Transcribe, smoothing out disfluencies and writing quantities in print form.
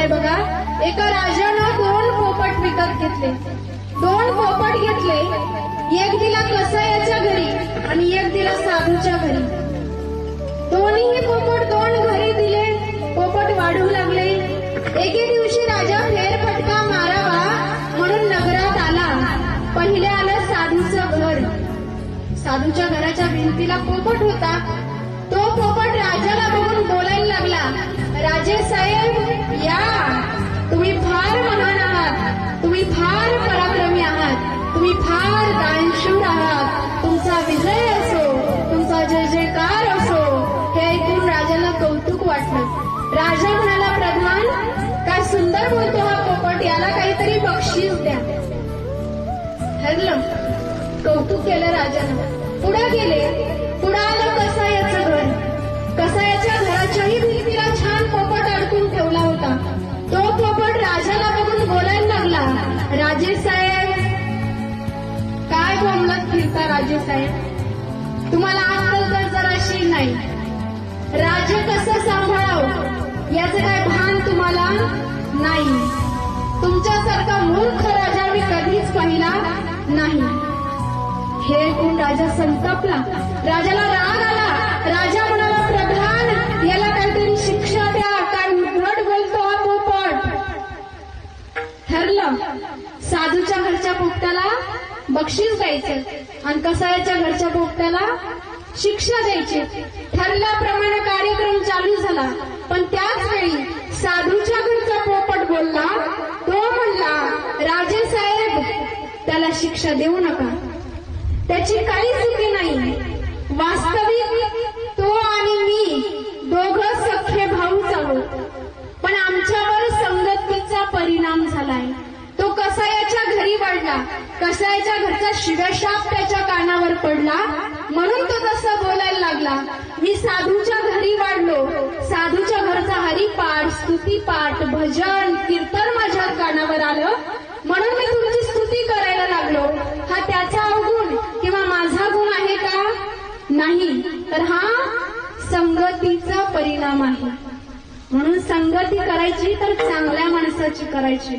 आहे बघा. एका राजानं 2 पोपट विकत घेतले. 2 पोपट घेतले. एक दिला कसायाच्या घरी आणि एक दिला साधूच्या घरी. दोन्ही पोपट 2 घरी दिले. पोपट वाढू लागले. एके दिवशी राजा फेरफटका मारावा म्हणून नगरात आला. पहिले आलं साधूचं घर. साधूच्या घराच्या भिंतीला पोपट होता. तो पोपट राजाला बघून बोलायला लागला, राजे साहेब या, तुम्ही फार महान आहात, तुम्ही फार पराक्रमी आहात, तुम्ही फार दानशूर आहात, तुमचा विजय असो, तुमचा जय जयकार असो. हे ऐकून राजाला कौतुक वाटलं. राजा म्हणाला, प्रधान काय सुंदर बोलतो हा पोपट, याला काहीतरी बक्षीस द्या. ठरलं. कौतुक केलं राजानं. पुढे गेले. पुढे आलं कसायाचं घर. कसायाच्या घराच्याही भिंतीला छान पोपट अडकून ठेवला होता. तो पोपट राजाला बघून बोलायला लागला, राजे साहेब काय बोंबलत फिरता राजे साहेब, तुम्हाला अक्कल तर जराशी नाही. राज्य कसं सांभाळावं याचं काय भान तुम्हाला नाही. तुमच्यासारखा मूर्ख राजा मी कधीच पाहिला नाही. हे ऐकून राजा संतापला. राजाला राग आला. राजा म्हणाला, प्रधान याला काहीतरी शिक्षा द्या, काय उद्धट बोलतो हा पोपट. ठरलं. साधूच्या घरच्या पोपट्याला बक्षीस द्यायचं आणि कसायाच्या घरच्या पोपट्याला शिक्षा द्यायची. ठरल्याप्रमाणे कार्यक्रम चालू झाला. पण त्याच वेळी साधूच्या घरचा पोपट बोलला. तो म्हणला, राजे साहेब त्याला शिक्षा देऊ नका, त्याची काही चुकी नाही. वास्तविक तो आणि मी दोघं सख्खे भाऊच आहोत, पण आमच्यावर संगतीचा परिणाम झालाय. तो कसायाच्या घरी वाढला. कसायाच्या घरचा शिव्याशाप त्याच्या कानावर पडला, म्हणून तो तसं बोलायला लागला. मी साधूच्या घरी वाढलो. साधूच्या घरचा हरिपाठ, स्तुतीपाठ, भजन, कीर्तन माझ्या कानावर आलं, म्हणून मी तुमची स्तुती करायला लागलो. हा त्याचा अवगुण किंवा माझा गुण आहे का? नाही, तर हा संगतीचा परिणाम आहे. म्हणून संगती करायची तर चांगल्या माणसाची करायची.